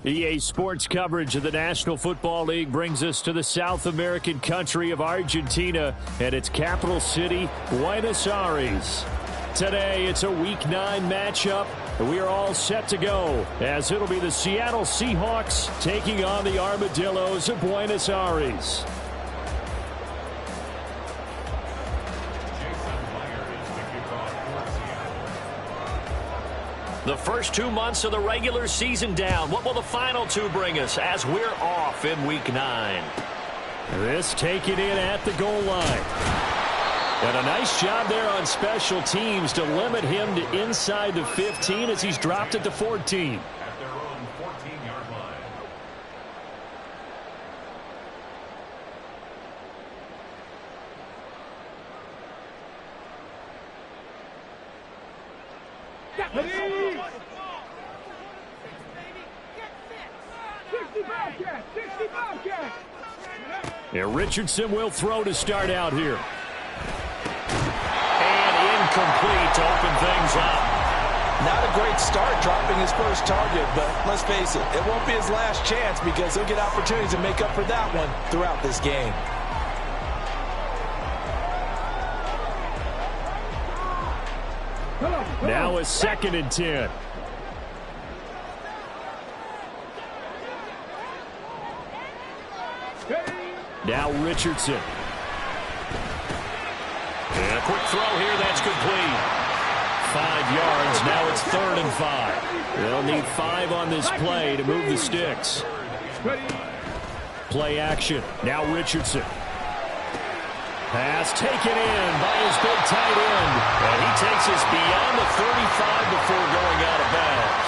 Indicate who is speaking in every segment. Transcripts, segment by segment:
Speaker 1: EA Sports coverage of the National Football League brings us to the South American country of Argentina and its capital city, Buenos Aires. Today, it's a Week 9 matchup, and we are all set to go, as it'll be the Seattle Seahawks taking on the Armadillos of Buenos Aires. The first 2 months of the regular season down. What will the final 2 bring us as we're off in Week 9? This taken in at the goal line. And a nice job there on special teams to limit him to inside the 15 as he's dropped at the 14.
Speaker 2: At their own 14-yard line.
Speaker 1: Yeah, Richardson will throw to start out here. And incomplete to open things up.
Speaker 3: Not a great start dropping his first target, but let's face it, it won't be his last chance because he'll get opportunities to make up for that one throughout this game.
Speaker 1: Now a 2nd and 10. Now Richardson. And a quick throw here, that's complete. 5 yards, now it's 3rd and 5. They'll need 5 on this play to move the sticks. Play action, now Richardson. Pass taken in by his big tight end. And he takes us beyond the 35 before going out of bounds.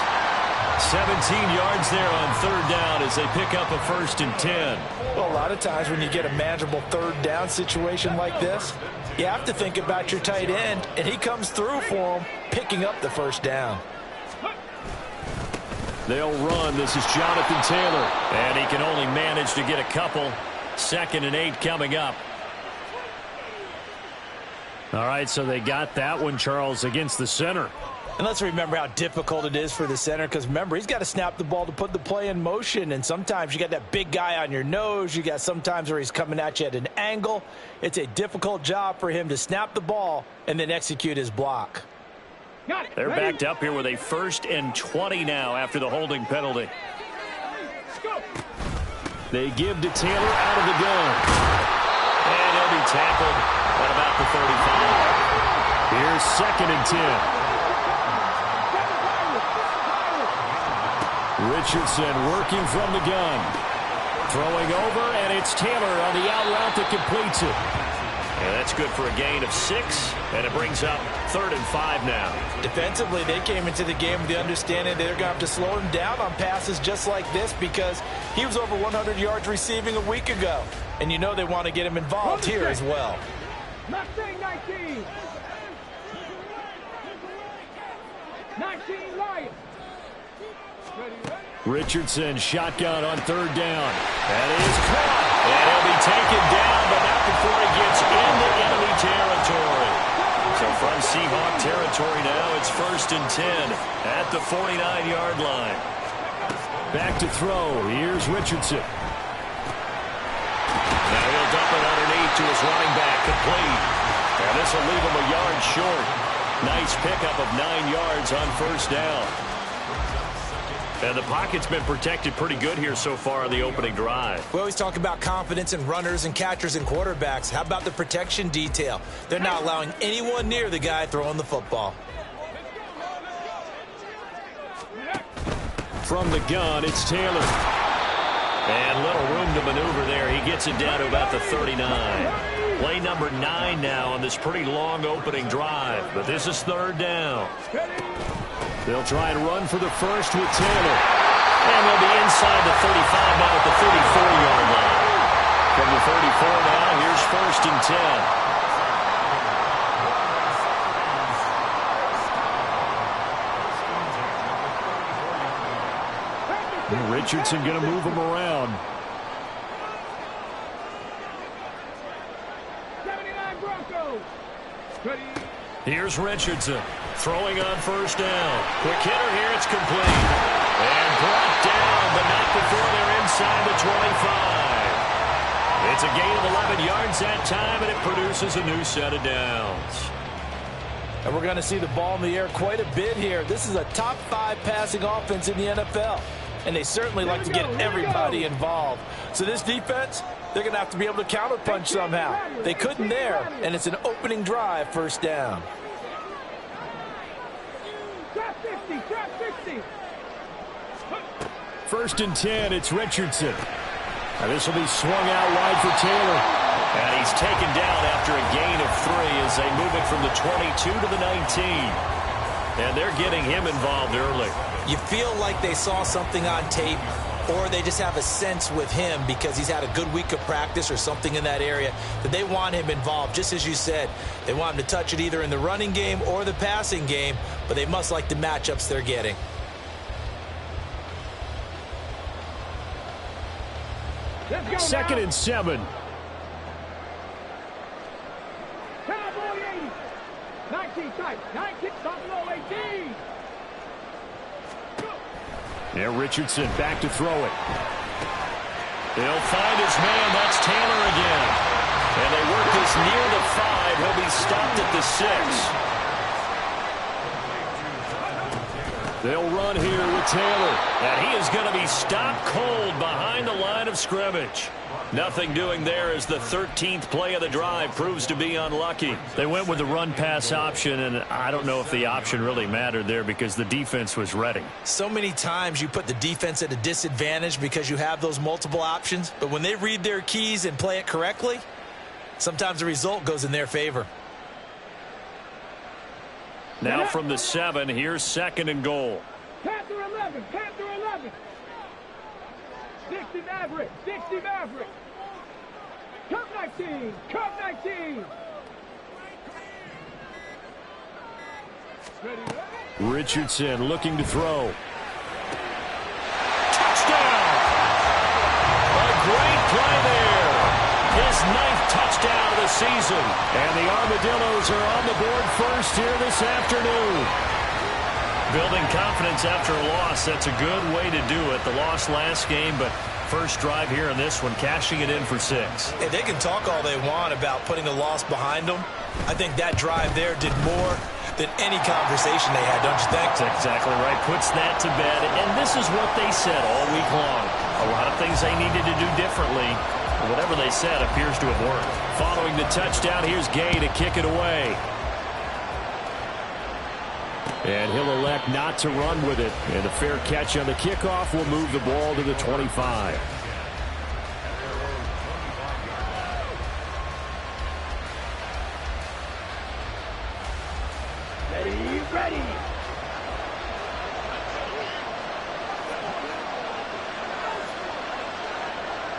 Speaker 1: 17 yards there on 3rd down as they pick up a 1st and 10.
Speaker 3: Well, a lot of times when you get a manageable 3rd down situation like this, you have to think about your tight end, and he comes through for him, picking up the 1st down.
Speaker 1: They'll run. This is Jonathan Taylor. And he can only manage to get a couple. 2nd and 8 coming up. All right, so they got that one, Charles, against the center.
Speaker 3: And let's remember how difficult it is for the center, because remember, he's got to snap the ball to put the play in motion, and sometimes you got that big guy on your nose. You got sometimes where he's coming at you at an angle. It's a difficult job for him to snap the ball and then execute his block.
Speaker 1: They're backed up here with a 1st and 20 now after the holding penalty. They give to Taylor out of the gun. And he'll be tackled at about the 35. Here's 2nd and 10. Richardson working from the gun. Throwing over, and it's Taylor on the out route that completes it. And that's good for a gain of 6, and it brings up 3rd and 5 now.
Speaker 3: Defensively, they came into the game with the understanding they're going to have to slow him down on passes just like this because he was over 100 yards receiving a week ago. And you know they want to get him involved here as well.
Speaker 4: 19 Lions.
Speaker 1: Richardson shotgun on 3rd down. That is caught. And he'll be taken down, but not before he gets into enemy territory. So from Seahawk territory now, it's 1st and 10 at the 49-yard line. Back to throw. Here's Richardson. Now he'll dump it underneath to his running back, complete. And this will leave him a yard short. Nice pickup of 9 yards on 1st down. And the pocket's been protected pretty good here so far on the opening drive.
Speaker 3: We always talk about confidence in runners and catchers and quarterbacks. How about the protection detail? They're not allowing anyone near the guy throwing the football.
Speaker 1: From the gun, it's Taylor. And little room to maneuver there. He gets it down to about the 39. Play number 9 now on this pretty long opening drive. But this is 3rd down. They'll try and run for the 1st with Taylor. And they'll be inside the 35 now at the 34-yard line. From the 34 now, here's 1st and 10. Richardson going to move him around.
Speaker 4: 79 Broncos. Ready.
Speaker 1: Here's Richardson throwing on first down. Quick hitter here. It's complete. And brought down, but not before they're inside the 25. It's a gain of 11 yards that time, and it produces a new set of downs.
Speaker 3: And we're going to see the ball in the air quite a bit here. This is a top 5 passing offense in the NFL. And they certainly like to get everybody involved. So this defense, they're going to have to be able to counterpunch somehow. They couldn't there, and it's an opening drive, first down.
Speaker 4: Drop 50, drop 50.
Speaker 1: First and 10, it's Richardson. And this will be swung out wide for Taylor. And he's taken down after a gain of 3 as they move it from the 22 to the 19. And they're getting him involved early.
Speaker 3: You feel like they saw something on tape, or they just have a sense with him because he's had a good week of practice or something in that area that they want him involved. Just as you said, they want him to touch it either in the running game or the passing game, but they must like the matchups they're getting.
Speaker 1: Second and 7.
Speaker 4: Cowboy 80. 19 tight. 19, Buffalo 18.
Speaker 1: Yeah, Richardson back to throw it. He'll find his man. That's Taylor again. And they work this near the 5. He'll be stopped at the 6. They'll run here with Taylor. And he is going to be stopped cold behind the line of scrimmage. Nothing doing there as the 13th play of the drive proves to be unlucky. They went with the run-pass option, and I don't know if the option really mattered there because the defense was ready.
Speaker 3: So many times you put the defense at a disadvantage because you have those multiple options, but when they read their keys and play it correctly, sometimes the result goes in their favor.
Speaker 1: Now from the 7, here's second and goal.
Speaker 4: Panther 11, Panther 11. 60 Maverick, 60 Maverick. Cup 19, Cup 19. Ready, ready.
Speaker 1: Richardson looking to throw. Touchdown! A great play there. His 9th touchdown of the season. And the Armadillos are on the board first here this afternoon. Building confidence after a loss, that's a good way to do it. The loss last game, but first drive here in this one, cashing it in for 6.
Speaker 3: Hey, they can talk all they want about putting a loss behind them. I think that drive there did more than any conversation they had, don't you think?
Speaker 1: That's exactly right. Puts that to bed. And this is what they said all week long. A lot of things they needed to do differently. Whatever they said appears to have worked. Following the touchdown, here's Gay to kick it away. And he'll elect not to run with it. And a fair catch on the kickoff will move the ball to the 25.
Speaker 4: Ready, ready.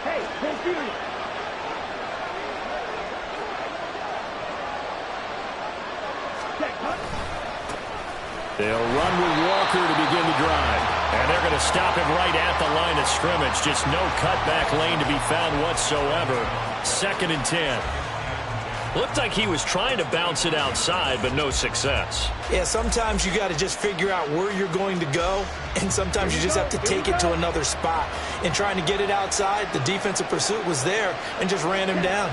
Speaker 4: Hey, computer. Check, huh?
Speaker 1: They'll run with Walker to begin the drive. And they're going to stop him right at the line of scrimmage. Just no cutback lane to be found whatsoever. Second and 10. Looked like he was trying to bounce it outside, but no success.
Speaker 3: Yeah, sometimes you got to just figure out where you're going to go, and sometimes you just have to take it to another spot. And trying to get it outside, the defensive pursuit was there and just ran him down.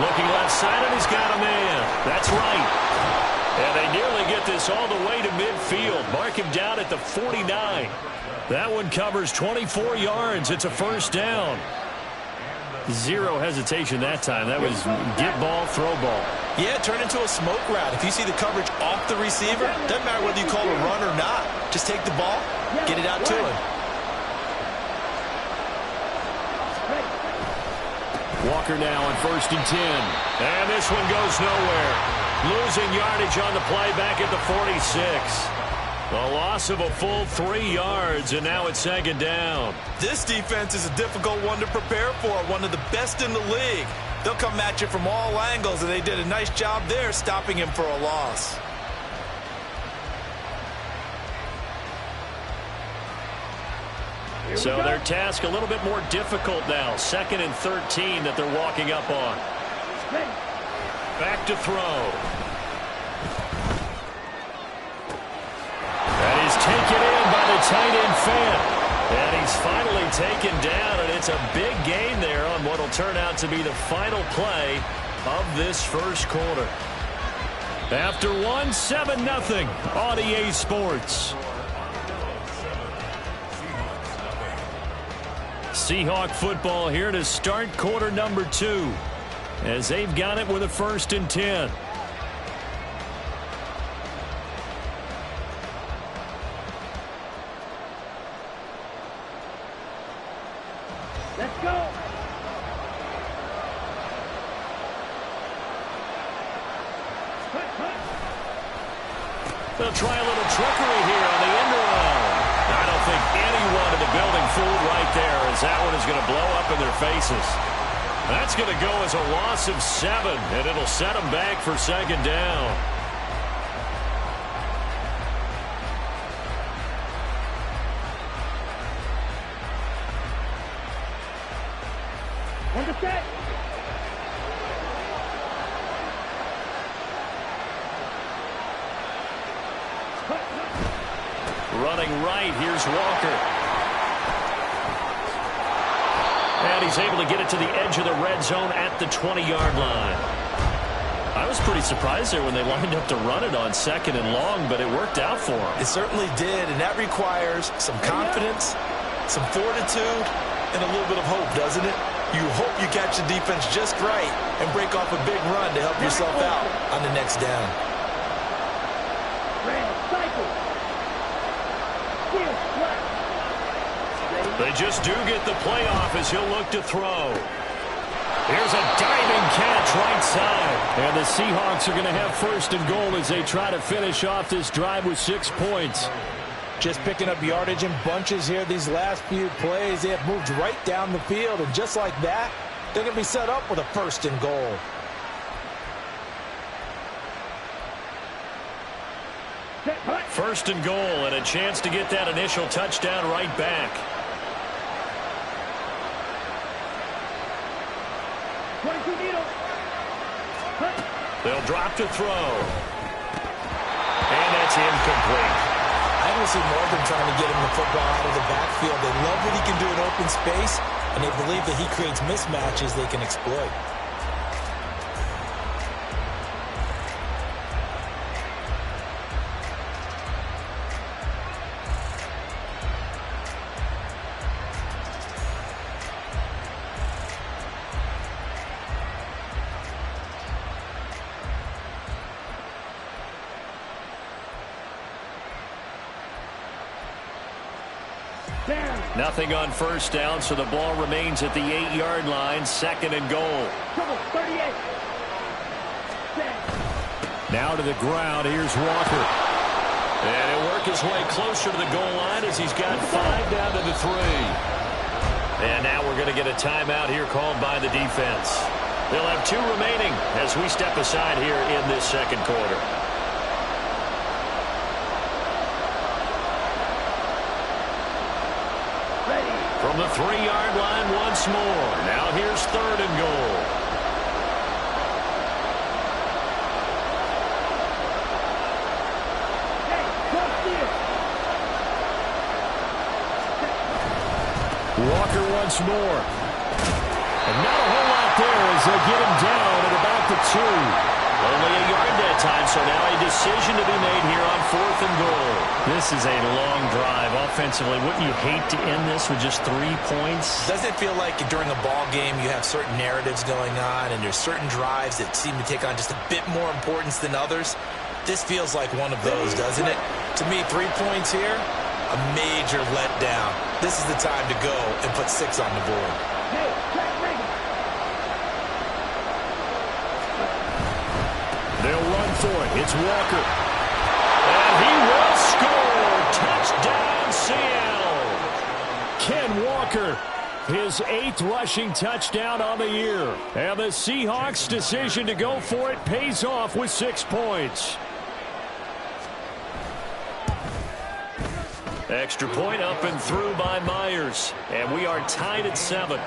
Speaker 1: Looking left side, and he's got a man. That's right. And they nearly get this all the way to midfield. Mark him down at the 49. That one covers 24 yards. It's a first down. Zero hesitation that time. That was get ball, throw ball.
Speaker 3: Yeah, turn into a smoke route. If you see the coverage off the receiver, doesn't matter whether you call a run or not. Just take the ball, get it out to him.
Speaker 1: Walker now on first and 10. And this one goes nowhere. Losing yardage on the play back at the 46. A loss of a full 3 yards, and now it's second down.
Speaker 3: This defense is a difficult one to prepare for, one of the best in the league. They'll come at you from all angles, and they did a nice job there stopping him for a loss.
Speaker 1: So their task a little bit more difficult now. Second and 13 that they're walking up on. Back to throw. And he's taken in by the tight end Fant. And he's finally taken down, and it's a big gain there on what will turn out to be the final play of this first quarter. After one, 7-0 on EA Sports. Seahawk football here to start quarter number 2 as they've got it with a 1st and 10.
Speaker 4: Let's go.
Speaker 1: They'll try a little trickery here on the end around. I don't think anyone in the building fooled right there, as that one is going to blow up in their faces. That's going to go as a loss of 7, and it'll set them back for 2nd down.
Speaker 4: On the set.
Speaker 1: Running right, here's Walker. And he's able to get it to the edge of the red zone at the 20-yard line. I was pretty surprised there when they lined up to run it on 2nd and long, but it worked out for him.
Speaker 3: It certainly did, and that requires some confidence, some fortitude, and a little bit of hope, doesn't it? You hope you catch the defense just right and break off a big run to help yourself out on the next down.
Speaker 4: Red cycle. Field flat.
Speaker 1: They just do get the playoff as he'll look to throw. Here's a diving catch right side. And the Seahawks are going to have 1st and goal as they try to finish off this drive with 6 points.
Speaker 3: Just picking up yardage in bunches here these last few plays. They have moved right down the field, and just like that, they're going to be set up with a 1st and goal.
Speaker 1: First and goal, and a chance to get that initial touchdown right back.
Speaker 4: 22 needles.
Speaker 1: They'll drop to throw. And that's incomplete.
Speaker 3: I don't see more than trying to get him the football out of the backfield. They love what he can do in open space, and they believe that he creates mismatches they can exploit.
Speaker 1: Nothing on 1st down, so the ball remains at the 8-yard line, 2nd and goal.
Speaker 4: Trouble, 38.
Speaker 1: Now to the ground, here's Walker. And he'll work his way closer to the goal line as he's got 5 down to the 3. And now we're going to get a timeout here called by the defense. They'll have 2 remaining as we step aside here in this 2nd quarter. From the 3-yard line once more. Now here's 3rd and goal. Walker once more. And not a whole lot there as they get him down at about the 2. Only a yard that time, so now a decision to be made here on 4th and goal. This is a long drive offensively. Wouldn't you hate to end this with just 3 points?
Speaker 3: Doesn't it feel like during a ball game you have certain narratives going on and there's certain drives that seem to take on just a bit more importance than others? This feels like one of those, doesn't it? To me, 3 points here, a major letdown. This is the time to go and put 6 on the board.
Speaker 1: They'll run for it. It's Walker. And he will score. Touchdown, Seattle. Ken Walker, his 8th rushing touchdown on the year. And the Seahawks' decision to go for it pays off with 6 points. Extra point up and through by Myers. And we are tied at 7.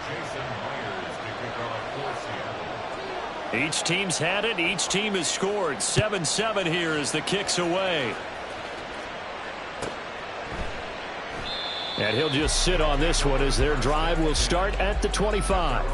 Speaker 2: Jason Myers to kick off.
Speaker 1: Each team's had it. Each team has scored. 7-7 here as the kick's away. And he'll just sit on this one as their drive will start at the 25.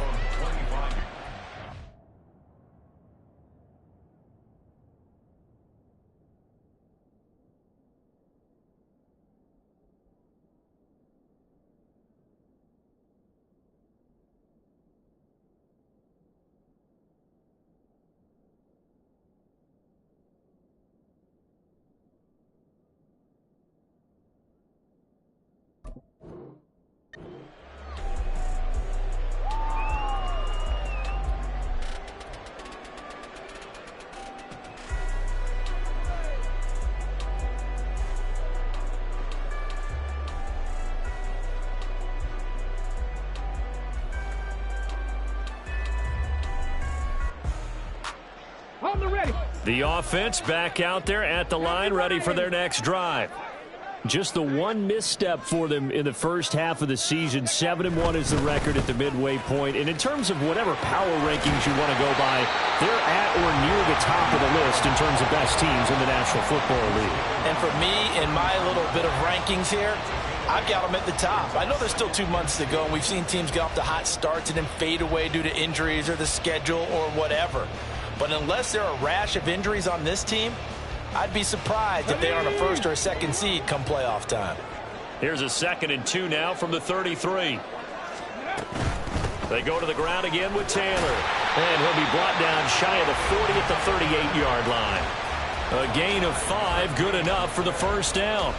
Speaker 1: The offense back out there at the line, ready for their next drive. Just the one misstep for them in the first half of the season. 7-1 is the record at the midway point. And in terms of whatever power rankings you want to go by, they're at or near the top of the list in terms of best teams in the National Football League.
Speaker 3: And for me, in my little bit of rankings here, I've got them at the top. I know there's still 2 months to go, and we've seen teams get off to hot starts and then fade away due to injuries or the schedule or whatever. But unless there are a rash of injuries on this team, I'd be surprised if they aren't a first or a second seed come playoff time.
Speaker 1: Here's a 2nd and 2 now from the 33. They go to the ground again with Taylor. And he'll be brought down shy of the 40 at the 38-yard line. A gain of 5, good enough for the first down.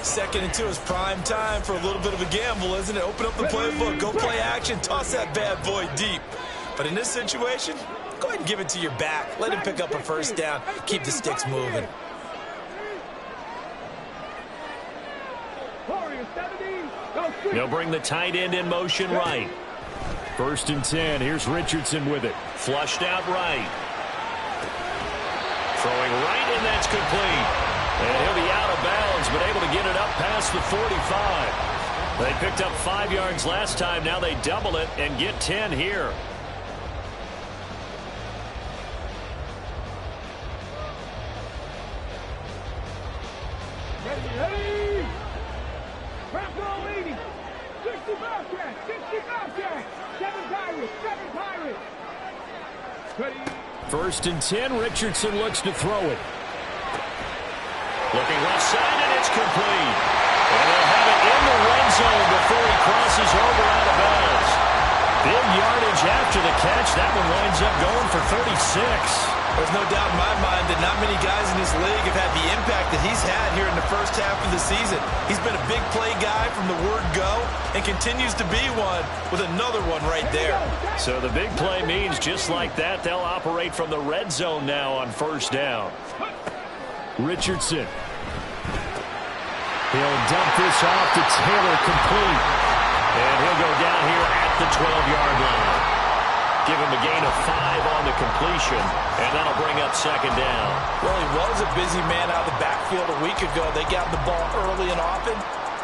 Speaker 3: 2nd and 2 is prime time for a little bit of a gamble, isn't it? Open up the playbook, go play action, toss that bad boy deep. But in this situation, go ahead and give it to your back. Let him pick up a first down. Keep the sticks moving.
Speaker 1: They'll bring the tight end in motion right. 1st and 10. Here's Richardson with it. Flushed out right. Throwing right, and that's complete. And he'll be out of bounds, but able to get it up past the 45. They picked up 5 yards last time. Now they double it and get 10 here.
Speaker 4: Ready. Crack all 80. 65 catch. 65 catch. 7 Pirates. Ready.
Speaker 1: 1st and 10. Richardson looks to throw it. Looking left side, and it's complete. And they'll have it in the red zone before he crosses over out of bounds. Big yardage after the catch. That one winds up going for 36.
Speaker 3: There's no doubt in my mind that not many guys in this league have had the impact that he's had here in the first half of the season. He's been a big play guy from the word go and continues to be one with another one right there.
Speaker 1: So the big play means just like that, they'll operate from the red zone now on 1st down. Richardson. He'll dump this off to Taylor, complete. And he'll go down here at the 12-yard line. Give him a gain of 5 on the completion, and that'll bring up 2nd down.
Speaker 3: Well, he was a busy man out of the backfield a week ago. They got the ball early and often.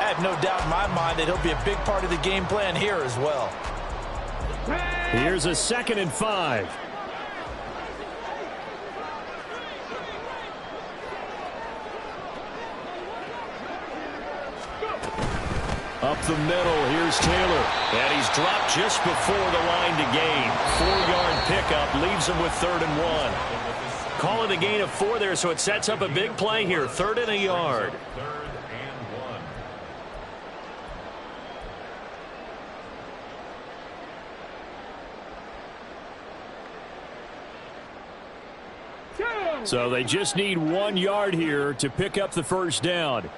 Speaker 3: I have no doubt in my mind that he'll be a big part of the game plan here as well.
Speaker 1: Here's a 2nd and 5. Up the middle, here's Taylor. And he's dropped just before the line to gain. 4-yard pickup leaves him with 3rd and 1. Call it a gain of 4 there, so it sets up a big play here. 3rd and a yard.
Speaker 2: 3rd and 1.
Speaker 1: So they just need 1 yard here to pick up the first down.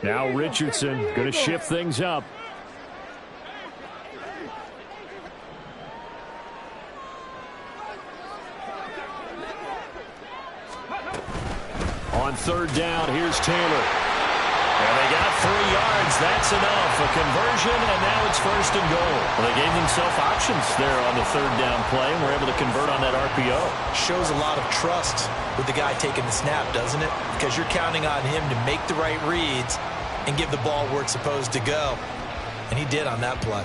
Speaker 1: Now Richardson going to shift things up. On 3rd down, here's Taylor. And they got 3 yards. That's enough. A conversion, and now it's 1st and goal. Well, they gave themselves options there on the 3rd down play, and were able to convert on that RPO.
Speaker 3: Shows a lot of trust with the guy taking the snap, doesn't it? Because you're counting on him to make the right reads and give the ball where it's supposed to go. And he did on that play.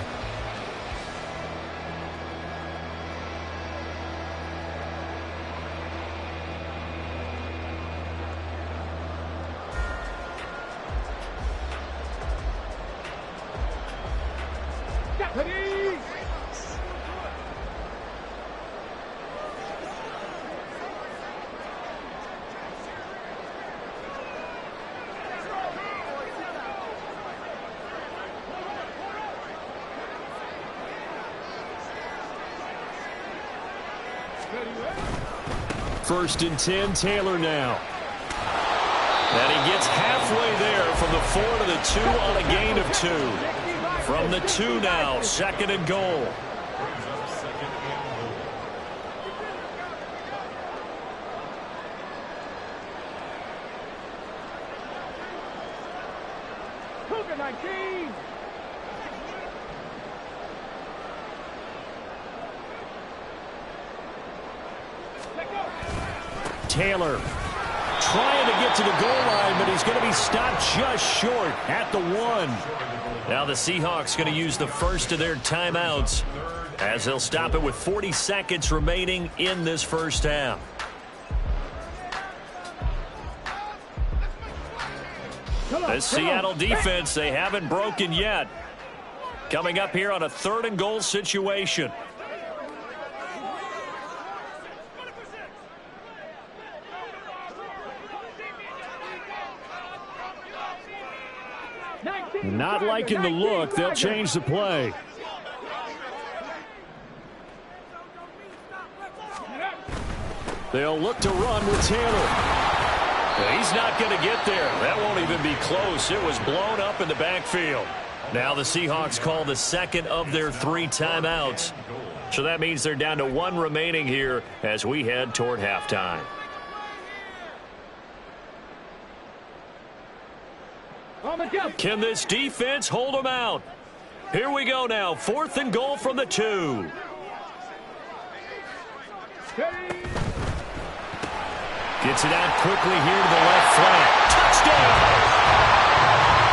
Speaker 4: Deputy!
Speaker 1: First and 10, Taylor now. And he gets halfway there from the 4 to the 2 on a gain of 2. From the 2 now, second and goal.
Speaker 4: Cougar 19!
Speaker 1: Taylor trying to get to the goal line, but he's going to be stopped just short at the 1. Now the Seahawks going to use the first of their timeouts as they'll stop it with 40 seconds remaining in this first half. The Seattle defense, they haven't broken yet. Coming up here on a 3rd and goal situation. Not liking the look, they'll change the play. They'll look to run with Taylor. He's not going to get there. That won't even be close. It was blown up in the backfield. Now the Seahawks call the second of their 3 timeouts. So that means they're down to 1 remaining here as we head toward halftime. Can this defense hold them out? Here we go now. 4th and goal from the 2. Gets it out quickly here to the left flank. Touchdown!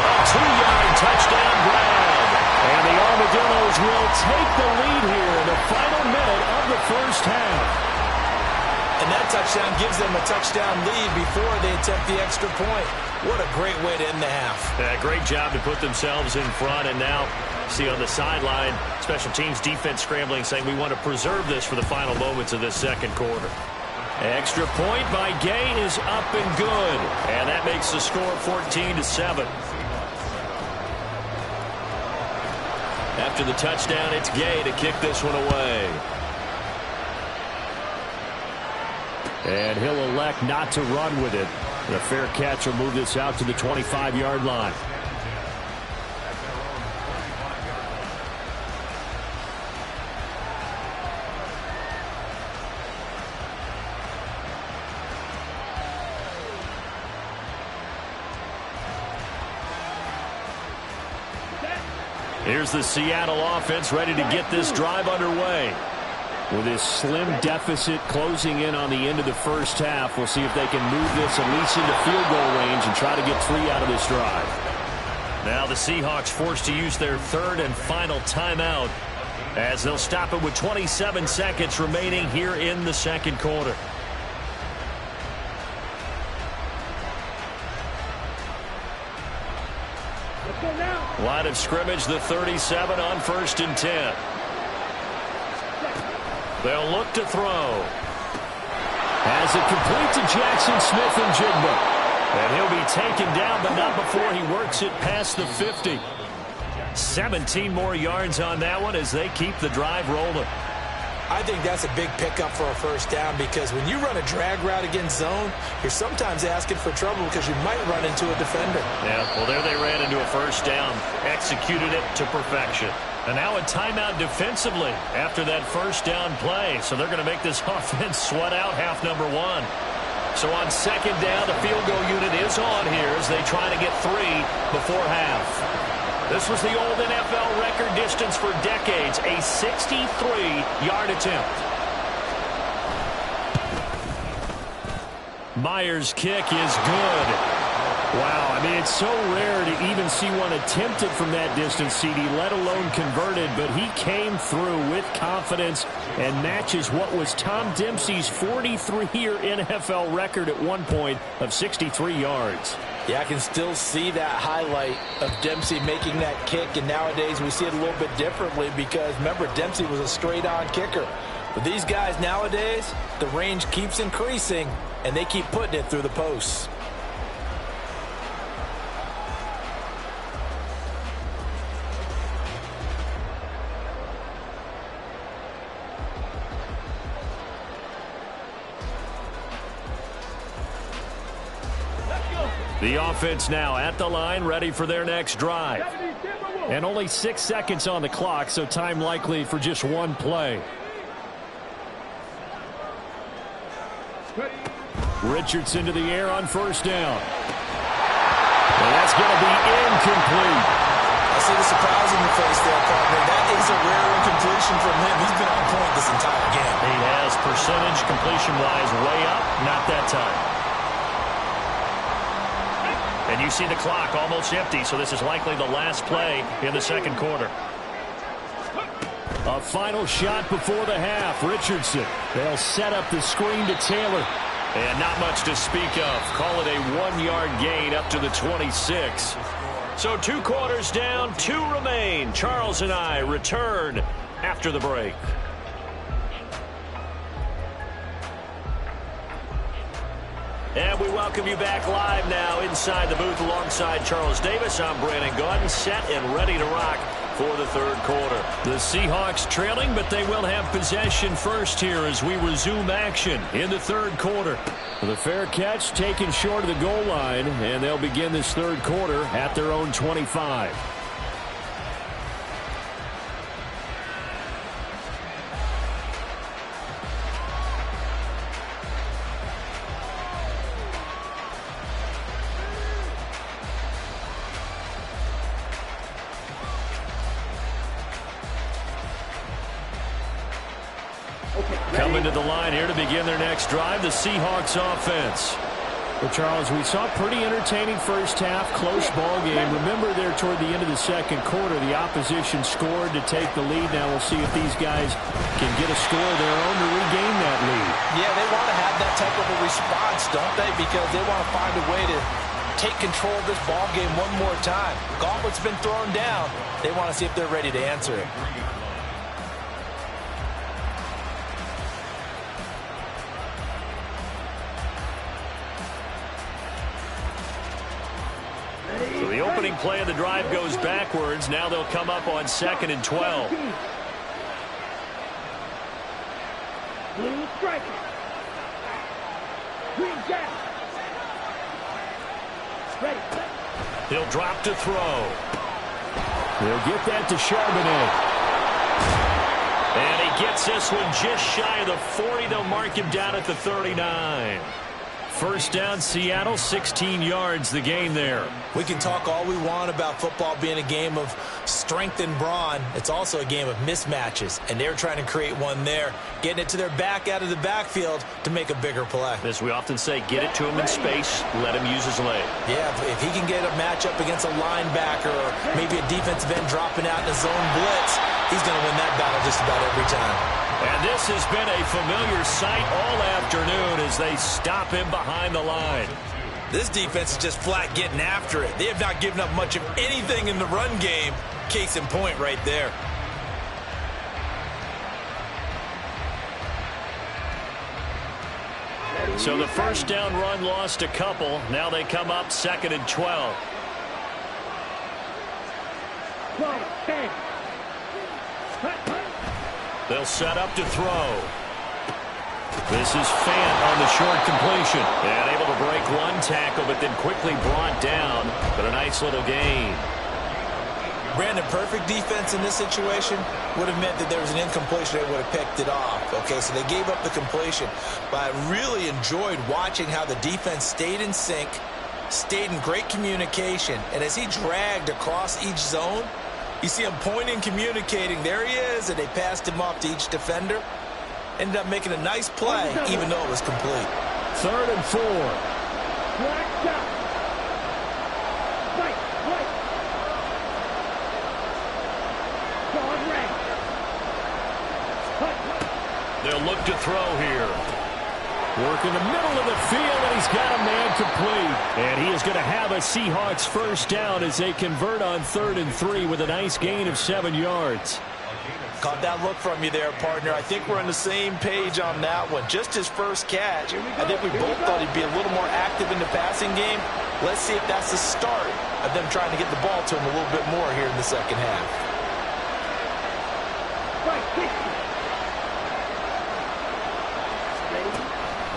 Speaker 1: A 2-yard touchdown grab. And the Armadillos will take the lead here in the final minute of the first half.
Speaker 3: And that touchdown gives them a touchdown lead before they attempt the extra point. What a great way to end the half.
Speaker 1: Great job to put themselves in front. And now, see on the sideline, special teams defense scrambling, saying we want to preserve this for the final moments of this second quarter. Extra point by Gay is up and good. And that makes the score 14-7. After the touchdown, it's Gay to kick this one away. And he'll elect not to run with it. And a fair catch will move this out to the 25-yard line. Here's the Seattle offense ready to get this drive underway. With this slim deficit closing in on the end of the first half, we'll see if they can move this at least into field goal range and try to get 3 out of this drive. Now the Seahawks forced to use their 3rd and final timeout as they'll stop it with 27 seconds remaining here in the second quarter. Line of scrimmage, the 37 on 1st and 10. They'll look to throw. As it complete to Jackson Smith and Jigba. And he'll be taken down, but not before he works it past the 50. 17 more yards on that one as they keep the drive rolling.
Speaker 3: I think that's a big pickup for a first down because when you run a drag route against zone, you're sometimes asking for trouble because you might run into a defender.
Speaker 1: Yeah, well, there they ran into a first down, executed it to perfection. And now a timeout defensively after that first down play. So they're going to make this offense sweat out half number 1. So on second down, the field goal unit is on here as they try to get 3 before half. This was the old NFL record distance for decades, a 63-yard attempt. Myers' kick is good. Wow, I mean, it's so rare to even see one attempted from that distance, CD, let alone converted, but he came through with confidence and matches what was Tom Dempsey's 43-year NFL record at one point of 63 yards.
Speaker 3: Yeah, I can still see that highlight of Dempsey making that kick, and nowadays we see it a little bit differently because, remember, Dempsey was a straight-on kicker. But these guys nowadays, the range keeps increasing, and they keep putting it through the posts.
Speaker 1: The offense now at the line, ready for their next drive. And only 6 seconds on the clock, so time likely for just one play. Richardson to the air on first down. And that's going to be incomplete.
Speaker 3: I see the surprise in your face there, partner. That is a rare incompletion from him. He's been on point this entire game.
Speaker 1: He has percentage completion-wise way up, not that time. And you see the clock almost empty, so this is likely the last play in the second quarter. A final shot before the half. Richardson. They'll set up the screen to Taylor. And not much to speak of. Call it a 1-yard gain up to the 26. So 2 quarters down, 2 remain. Charles and I return after the break. And we welcome you back live now inside the booth alongside Charles Davis. I'm Brandon Gaudin, set and ready to rock for the third quarter. The Seahawks trailing, but they will have possession first here as we resume action in the third quarter. The fair catch taken short of the goal line, and they'll begin this third quarter at their own 25. Coming to the line here to begin their next drive, the Seahawks offense. Well, Charles, we saw a pretty entertaining first half, close ball game. Remember there toward the end of the second quarter, the opposition scored to take the lead. Now we'll see if these guys can get a score of their own to regain that lead.
Speaker 3: Yeah, they want to have that type of a response, don't they? Because they want to find a way to take control of this ball game one more time. Gauntlet's been thrown down. They want to see if they're ready to answer it.
Speaker 1: So the opening play of the drive goes backwards. Now they'll come up on 2nd and 12.
Speaker 4: Green striker. Green jack. Ready.
Speaker 1: He'll drop to throw. He'll get that to Charbonnet. And he gets this one just shy of the 40. They'll mark him down at the 39. First down, Seattle, 16 yards, the gain there.
Speaker 3: We can talk all we want about football being a game of strength and brawn. It's also a game of mismatches, and they're trying to create one there, getting it to their back out of the backfield to make a bigger play.
Speaker 1: As we often say, get it to him in space, let him use his leg.
Speaker 3: Yeah, if he can get a matchup against a linebacker or maybe a defensive end dropping out in a zone blitz, he's going to win that battle just about every time.
Speaker 1: And this has been a familiar sight all afternoon as they stop him behind the line.
Speaker 3: This defense is just flat getting after it. They have not given up much of anything in the run game. Case in point right there.
Speaker 1: So the first down run lost a couple. Now they come up 2nd and 12.
Speaker 4: 10.
Speaker 1: They'll set up to throw. This is Fant on the short completion. And able to break one tackle, but then quickly brought down. But a nice little gain.
Speaker 3: Brandon, perfect defense in this situation would have meant that there was an incompletion. They would have picked it off. Okay, so they gave up the completion. But I really enjoyed watching how the defense stayed in sync, stayed in great communication. And as he dragged across each zone, you see him pointing, communicating. There he is, and they passed him off to each defender. Ended up making a nice play, even though it was complete.
Speaker 1: 3rd and 4. look to throw here.
Speaker 5: Work in the middle of the field, and he's got a man complete.
Speaker 1: And he is going to have a Seahawks first down as they convert on 3rd and 3 with a nice gain of 7 yards.
Speaker 3: Caught that look from you there, partner. I think we're on the same page on that one. Just his first catch. I think we both thought he'd be a little more active in the passing game. Let's see if that's the start of them trying to get the ball to him a little bit more here in the second half.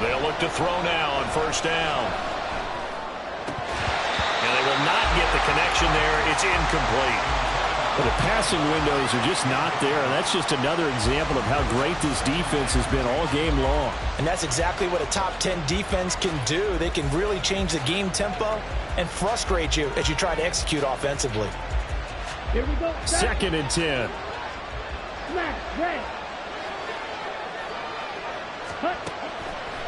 Speaker 1: They'll look to throw now on first down. And they will not get the connection there. It's incomplete.
Speaker 5: But the passing windows are just not there, and that's just another example of how great this defense has been all game long.
Speaker 3: And that's exactly what a top 10 defense can do. They can really change the game tempo and frustrate you as you try to execute offensively.
Speaker 4: Here we go.
Speaker 5: 2nd and 10.
Speaker 4: Smash, red. Cut.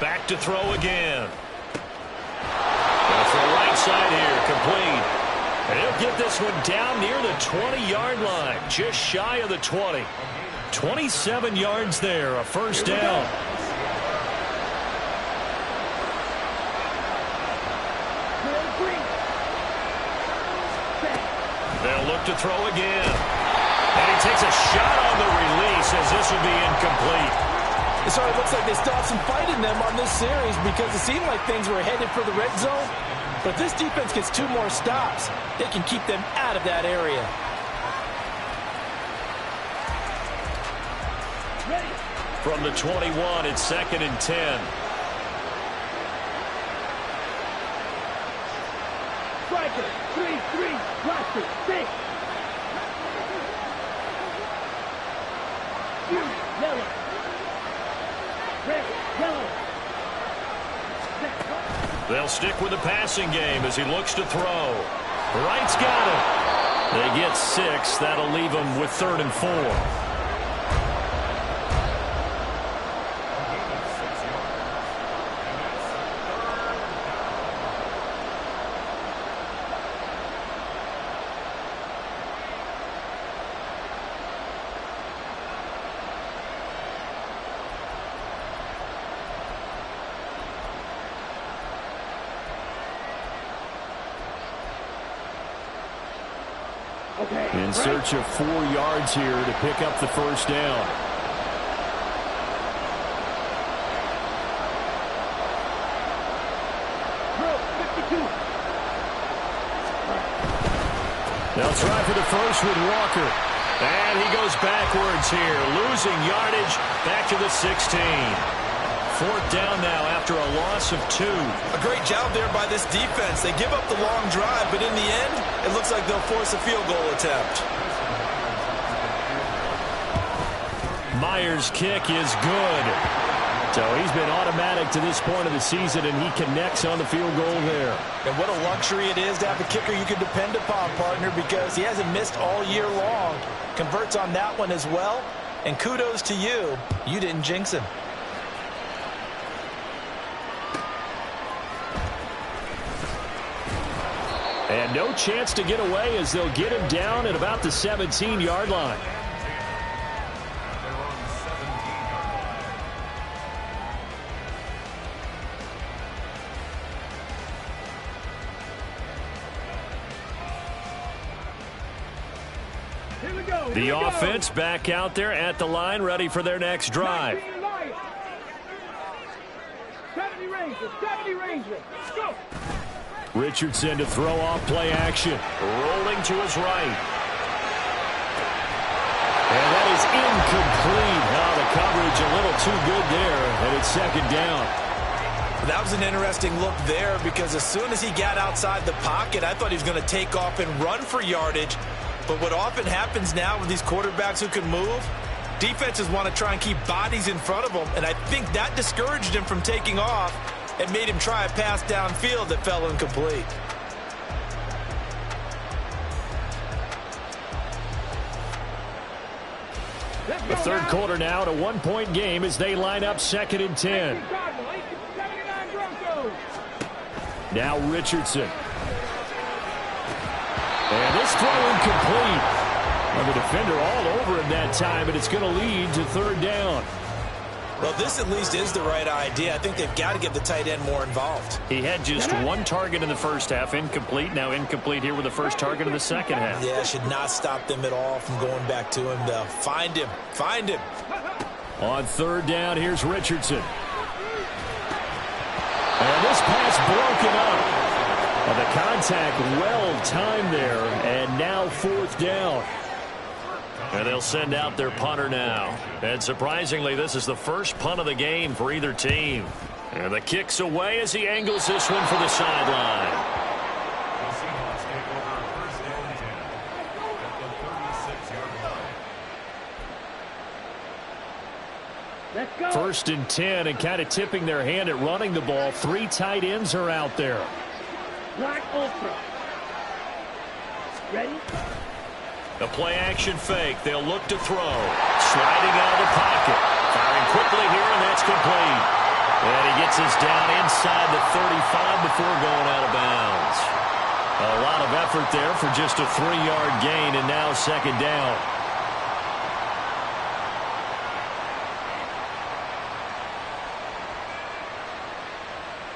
Speaker 1: Back to throw again. Going for the right side here, complete. And he'll get this one down near the 20-yard line, just shy of the 20. 27 yards there, a first down. They'll look to throw again. And he takes a shot on the release as this will be incomplete.
Speaker 3: So it looks like they still have some fight in them on this series because it seemed like things were headed for the red zone. But if this defense gets 2 more stops, they can keep them out of that area.
Speaker 4: Ready.
Speaker 1: From the 21, it's 2nd and 10.
Speaker 4: Striker. 3-3. Roster. 6. Yellow. Red. Yellow.
Speaker 1: They'll stick with the passing game as he looks to throw. Wright's got it. They get 6. That'll leave them with 3rd and 4.
Speaker 5: In search of 4 yards here to pick up the first down.
Speaker 1: They'll try for the first with Walker. And he goes backwards here, losing yardage back to the 16. 4th down now after a loss of 2.
Speaker 3: A great job there by this defense. They give up the long drive, but in the end, it looks like they'll force a field goal attempt.
Speaker 1: Myers' kick is good. So he's been automatic to this point of the season, and he connects on the field goal there.
Speaker 3: And what a luxury it is to have a kicker you can depend upon, partner, because he hasn't missed all year long. Converts on that one as well. And kudos to you. You didn't jinx him.
Speaker 5: And no chance to get away as they'll get him down at about the 17-yard line.
Speaker 4: Here we go.
Speaker 1: The offense back out there at the line, ready for their next drive.
Speaker 4: 70 Rangers. 70 Rangers. Go.
Speaker 1: Richardson to throw off play action. Rolling to his right. And that is incomplete. Now the coverage a little too good there, and it's 2nd down.
Speaker 3: That was an interesting look there because as soon as he got outside the pocket, I thought he was going to take off and run for yardage. But what often happens now with these quarterbacks who can move, defenses want to try and keep bodies in front of them, and I think that discouraged him from taking off and made him try a pass downfield that fell incomplete.
Speaker 1: The 3rd quarter now, a 1-point game as they line up 2nd and 10. Now Richardson. And this throw incomplete. Well, the defender all over him that time, but it's going to lead to 3rd down.
Speaker 3: Well, this at least is the right idea. I think they've got to get the tight end more involved.
Speaker 5: He had just one target in the first half, incomplete. Now incomplete here with the first target of the second half.
Speaker 3: Yeah, should not stop them at all from going back to him, though. Find him. Find him.
Speaker 5: On third down, here's Richardson. And this pass broken up. And the contact well timed there, and now fourth down.
Speaker 1: And they'll send out their punter now. And surprisingly, this is the first punt of the game for either team. And the kick's away as he angles this one for the sideline.
Speaker 2: The Seahawks take over first down 10 at the 36-yard line.
Speaker 4: Let's go.
Speaker 5: First and 10, and kind of tipping their hand at running the ball. Three tight ends are out there.
Speaker 4: Black Ultra. Ready?
Speaker 1: A play-action fake. They'll look to throw. Sliding out of the pocket. Firing quickly here, and that's complete. And he gets us down inside the 35 before going out of bounds. A lot of effort there for just a 3-yard gain, and now second down.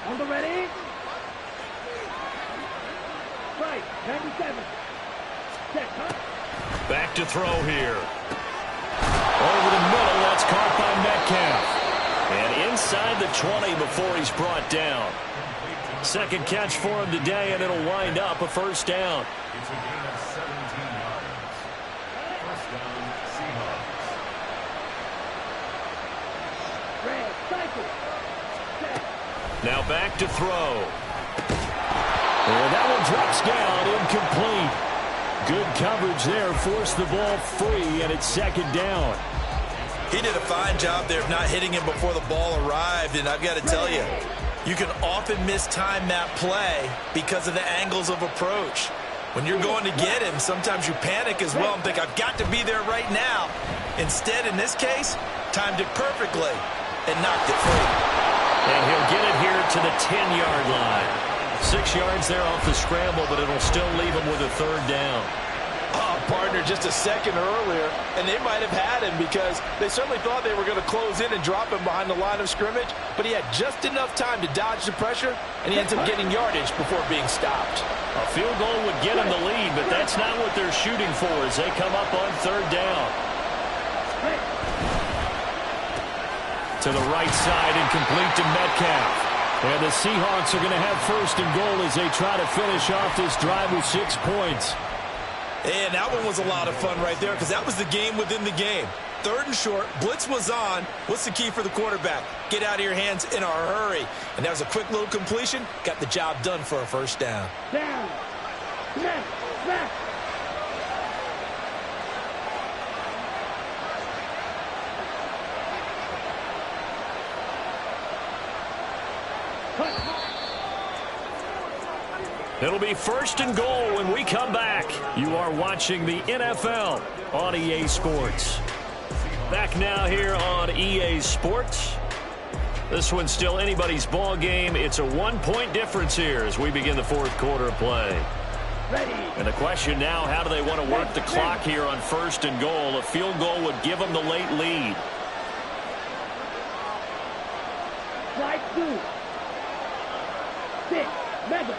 Speaker 4: On the ready? Right, 97. Set, huh?
Speaker 1: Back to throw here. Over the middle, that's caught by Metcalf. And inside the 20 before he's brought down. Second catch for him today, and it'll wind up a first down.
Speaker 2: It's a gain of 17 yards. First down, Seahawks.
Speaker 4: Red, cycle. Set.
Speaker 1: Now back to throw.
Speaker 5: And that one drops down, incomplete. Good coverage there, forced the ball free, and it's second down.
Speaker 3: He did a fine job there of not hitting him before the ball arrived, and I've got to tell you, you can often mistime that play because of the angles of approach. When you're going to get him, sometimes you panic as well and think, I've got to be there right now. Instead, in this case, timed it perfectly and knocked it free.
Speaker 1: And he'll get it here to the 10-yard line. 6 yards there off the scramble, but it'll still leave him with a third down.
Speaker 3: Oh, partner, just a second earlier, and they might have had him because they certainly thought they were going to close in and drop him behind the line of scrimmage, but he had just enough time to dodge the pressure, and he ends up getting yardage before being stopped.
Speaker 1: A field goal would get him the lead, but that's not what they're shooting for as they come up on third down. To the right side and complete to Metcalf. And the Seahawks are going to have first and goal as they try to finish off this drive with 6 points.
Speaker 3: And that one was a lot of fun right there because that was the game within the game. Third and short, blitz was on. What's the key for the quarterback? Get out of your hands in a hurry. And that was a quick little completion. Got the job done for a first down.
Speaker 4: Down. Snap. Snap.
Speaker 1: It'll be first and goal when we come back. You are watching the NFL on EA Sports. Back now here on EA Sports. This one's still anybody's ball game. It's a 1-point difference here as we begin the fourth quarter of play.
Speaker 4: Ready.
Speaker 1: And the question now, how do they want to work the clock here on first and goal? A field goal would give them the late lead.
Speaker 4: Strike 2. 6. Mega.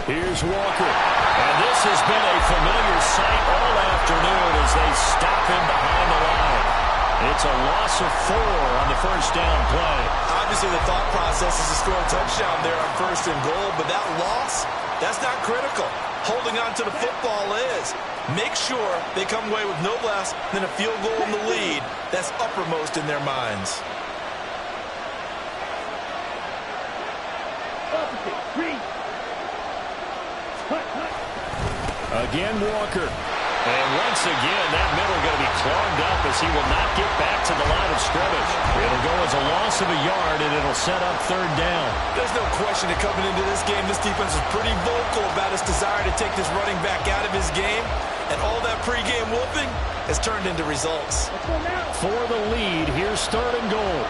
Speaker 1: Here's Walker. And this has been a familiar sight all afternoon as they stop him behind the line. It's a loss of 4 on the first down play.
Speaker 3: Obviously, the thought process is to score a touchdown there on first and goal, but that loss, that's not critical. Holding on to the football is. Make sure they come away with no less than a field goal in the lead. That's uppermost in their minds.
Speaker 4: Opposite. 3.
Speaker 5: Again, Walker.
Speaker 1: And once again, that middle going to be clogged up as he will not get back to the line of scrimmage. It'll go as a loss of a yard, and it'll set up third down.
Speaker 3: There's no question that coming into this game, this defense is pretty vocal about its desire to take this running back out of his game. And all that pregame whooping has turned into results.
Speaker 4: Let's go now.
Speaker 5: For the lead, here's third and goal.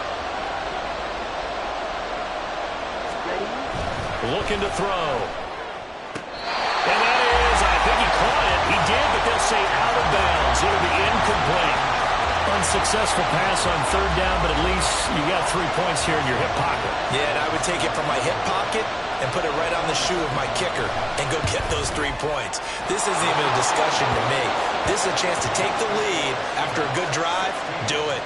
Speaker 1: Looking to throw. And that is, I think he caught it. He did, but they'll say out of bounds. It'll be incomplete.
Speaker 3: Well,
Speaker 1: successful pass on third down, but at least you got 3 points here in your hip pocket.
Speaker 3: Yeah, and I would take it from my hip pocket and put it right on the shoe of my kicker and go get those 3 points. This isn't even a discussion to me. This is a chance to take the lead after a good drive. Do it.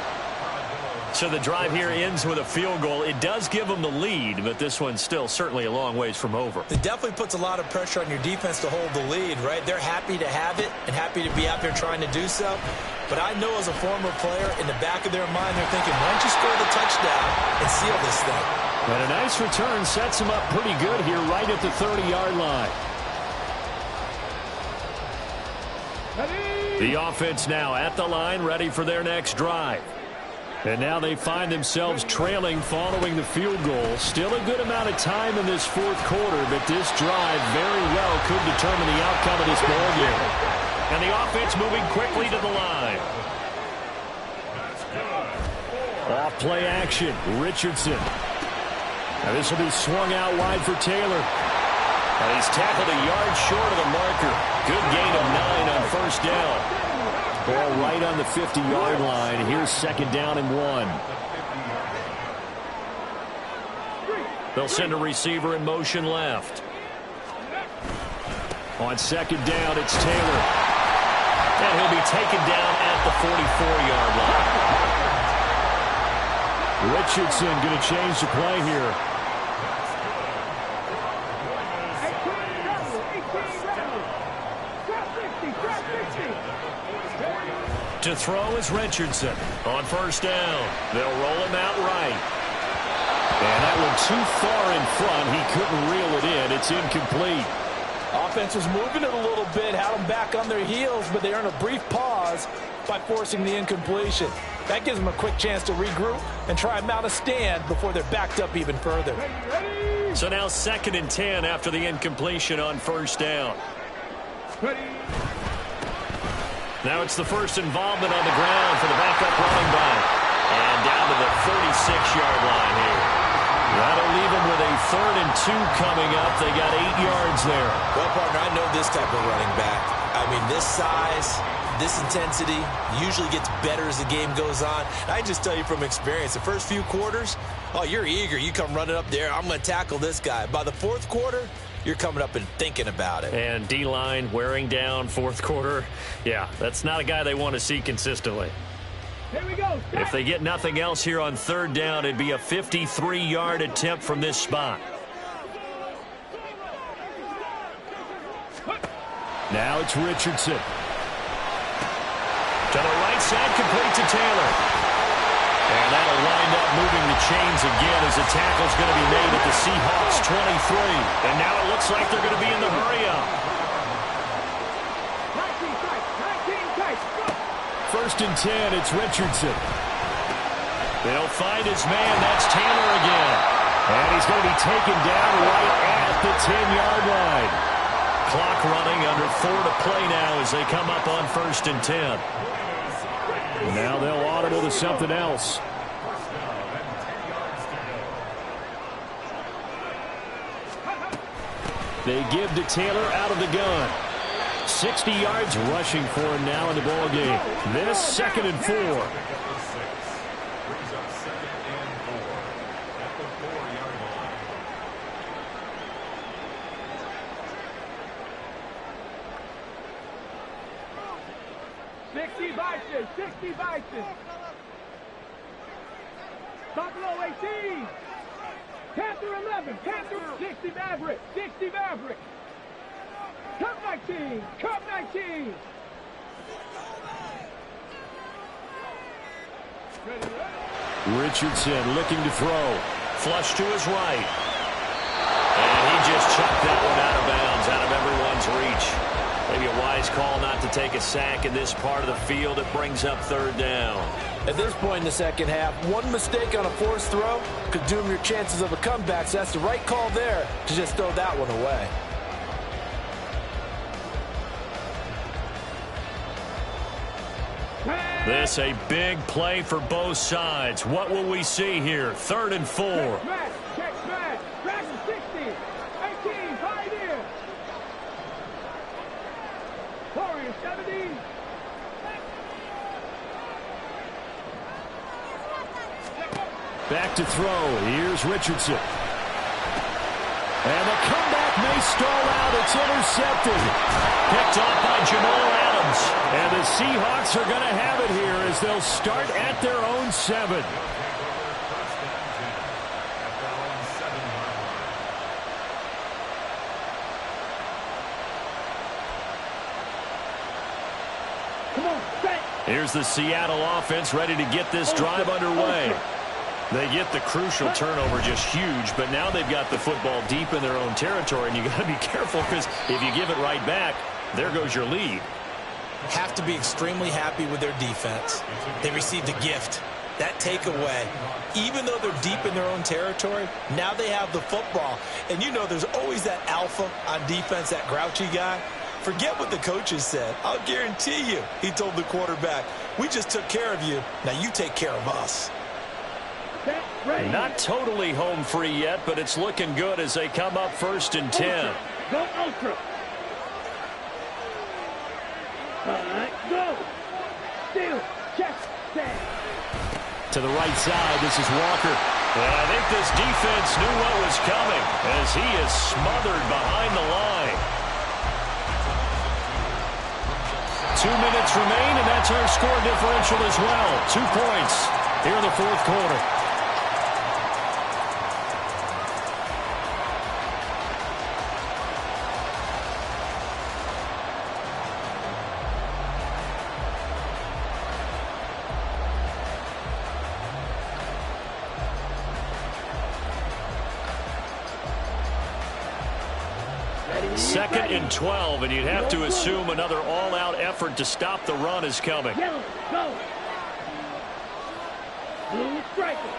Speaker 1: So the drive here ends with a field goal. It does give them the lead, but this one's still certainly a long ways from over.
Speaker 3: It definitely puts a lot of pressure on your defense to hold the lead, right? They're happy to have it and happy to be out there trying to do so. But I know as a former player, in the back of their mind, they're thinking, why don't you score the touchdown and seal this thing?
Speaker 5: And a nice return sets him up pretty good here right at the 30-yard line.
Speaker 1: The offense now at the line, ready for their next drive. And now they find themselves trailing following the field goal. Still a good amount of time in this fourth quarter, but this drive very well could determine the outcome of this ball game. And the offense moving quickly to the line. Off play action, Richardson. Now this will be swung out wide for Taylor. And he's tackled a yard short of the marker. Good gain of 9 on first down. Ball right on the 50-yard line. Here's second down and 1. They'll send a receiver in motion left. On second down, it's Taylor. And he'll be taken down at the 44-yard line.
Speaker 5: Richardson going to change the play here.
Speaker 1: To throw is Richardson on first down. They'll roll him out right. And that one too far in front. He couldn't reel it in. It's incomplete.
Speaker 3: Offense was moving it a little bit, had them back on their heels, but they earned a brief pause by forcing the incompletion. That gives them a quick chance to regroup and try and mount a stand before they're backed up even further.
Speaker 1: So now 2nd and 10 after the incompletion on first down. Now it's the first involvement on the ground for the backup running back. And down to the 36-yard line here. That'll leave them with a 3rd and 2 coming up. They got 8 yards there.
Speaker 3: Well, partner, I know this type of running back. I mean, this size, this intensity usually gets better as the game goes on. I just tell you from experience, the first few quarters, oh, you're eager. You come running up there. I'm going to tackle this guy. By the 4th quarter, you're coming up and thinking about it.
Speaker 1: And D-line wearing down 4th quarter. Yeah, that's not a guy they want to see consistently.
Speaker 4: Here we go.
Speaker 1: If they get nothing else here on 3rd down, it'd be a 53-yard attempt from this spot.
Speaker 5: Now it's Richardson.
Speaker 1: To the right side, complete to Taylor. And that'll wind up moving the chains again as the tackle's going to be made at the Seahawks 23. And now it looks like they're going to be in the hurry-up.
Speaker 4: 19 tight, go.
Speaker 5: 1st and 10, it's Richardson.
Speaker 1: They'll find his man. That's Taylor again.
Speaker 5: And he's going to be taken down right at the 10-yard line.
Speaker 1: Clock running, under 4 to play now as they come up on 1st and 10.
Speaker 5: Now they'll audible to something else. They give to Taylor out of the gun. 60 yards rushing for him now in the ball game. This 2nd and 4.
Speaker 4: Buffalo 18. Panther 11. Panther 60 Maverick. 60 Maverick. Cup 19. Cup 19.
Speaker 5: Richardson looking to throw.
Speaker 1: Flush to his right. And he just chucked that one out of bounds, out of everyone's reach. Maybe a wise call not to take a sack in this part of the field. It brings up 3rd down.
Speaker 3: At this point in the second half, one mistake on a forced throw could doom your chances of a comeback, so that's the right call there to just throw that one away.
Speaker 1: This a big play for both sides. What will we see here? 3rd and 4.
Speaker 4: Check smash. Dragon 60. 18. Pioneer. Warrior 70.
Speaker 5: Back to throw. Here's Richardson. And the comeback may stall out. It's intercepted.
Speaker 1: Picked off by Jamal Adams. And the Seahawks are going to have it here as they'll start at their own 7. Here's the Seattle offense ready to get this drive underway. They get the crucial turnover, just huge, but now they've got the football deep in their own territory, and you got to be careful because if you give it right back, there goes your lead.
Speaker 3: Have to be extremely happy with their defense. They received a gift. That takeaway, even though they're deep in their own territory, now they have the football. And you know there's always that alpha on defense, that grouchy guy. Forget what the coaches said. I'll guarantee you, he told the quarterback, we just took care of you. Now you take care of us.
Speaker 1: Not totally home free yet, but it's looking good as they come up 1st and 10.
Speaker 4: Go ultra. Go. Steal. Check. Stand.
Speaker 1: To the right side, this is Walker. And I think this defense knew what was coming as he is smothered behind the line. 2 minutes remain, and that's our score differential as well. 2 points here in the 4th quarter. Second and 12, and you'd have to assume another all-out effort to stop the run is coming.
Speaker 4: Yellow, go. Blue striker.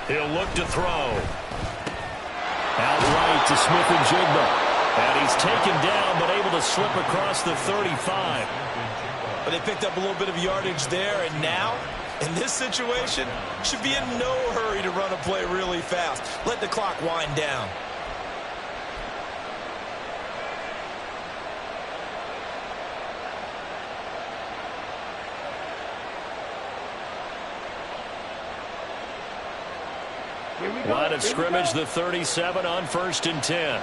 Speaker 1: He'll look to throw. Out right to Smith-Njigba. And he's taken down, but able to slip across the 35.
Speaker 3: But they picked up a little bit of yardage there, and now, in this situation, should be in no hurry to run a play really fast. Let the clock wind down.
Speaker 1: Line of scrimmage, the 37 on 1st and 10.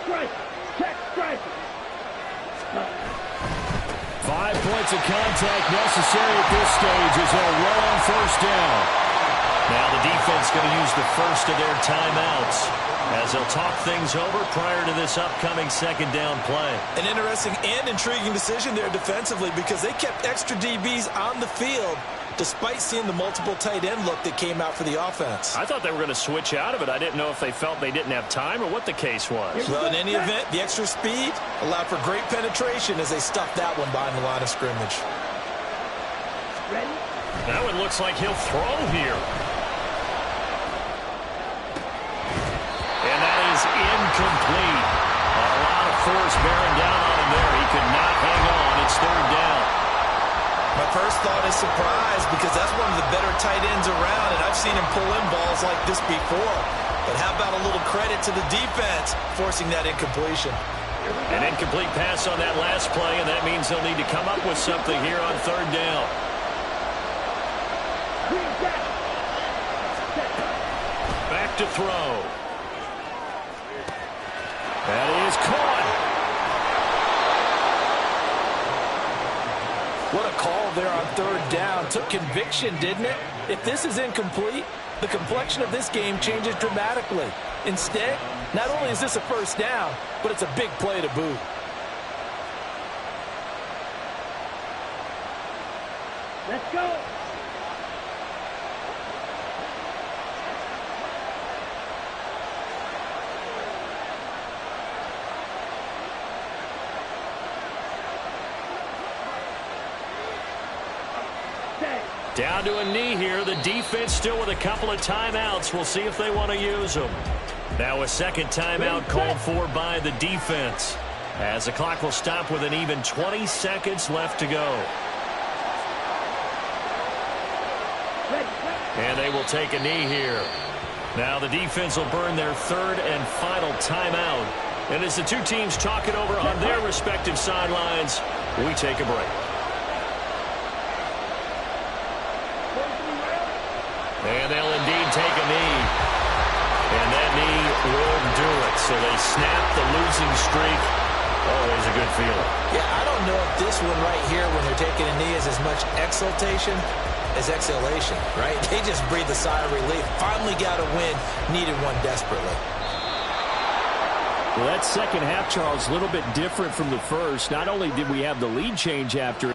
Speaker 4: Strike. Check. Strike.
Speaker 5: 5 points of contact necessary at this stage as they'll roll on 1st down.
Speaker 1: Now the defense going to use the first of their timeouts as they'll talk things over prior to this upcoming 2nd down play.
Speaker 3: An interesting and intriguing decision there defensively because they kept extra DBs on the field despite seeing the multiple tight end look that came out for the offense.
Speaker 1: I thought they were going to switch out of it. I didn't know if they felt they didn't have time or what the case was.
Speaker 3: Well, in any event, the extra speed allowed for great penetration as they stuffed that one behind the line of scrimmage.
Speaker 4: Ready?
Speaker 1: That one looks like he'll throw here. And that is incomplete. A lot of force bearing down on him there. He could not hang on. It's 3rd down.
Speaker 3: My first thought is surprise because that's one of the better tight ends around, and I've seen him pull in balls like this before. But how about a little credit to the defense forcing that incompletion?
Speaker 1: An incomplete pass on that last play, and that means they'll need to come up with something here on 3rd down. Back to throw. That is caught.
Speaker 3: What a call there on 3rd down. Took conviction, didn't it? If this is incomplete, the complexion of this game changes dramatically. Instead, not only is this a 1st down, but it's a big play to boot.
Speaker 4: Let's go.
Speaker 1: Down to a knee here. The defense still with a couple of timeouts. We'll see if they want to use them. Now a 2nd timeout called for by the defense as the clock will stop with an even 20 seconds left to go. And they will take a knee here. Now the defense will burn their 3rd and final timeout And as the two teams talk it over on their respective sidelines, we take a break. And they'll indeed take a knee. And that knee will do it. So they snap the losing streak. Always a good feeling.
Speaker 3: Yeah, I don't know if this one right here, when they're taking a knee, is as much exultation as exhalation, right? They just breathe a sigh of relief. Finally got a win, needed one desperately.
Speaker 5: Well, that second half, Charles, a little bit different from the first. Not only did we have the lead change after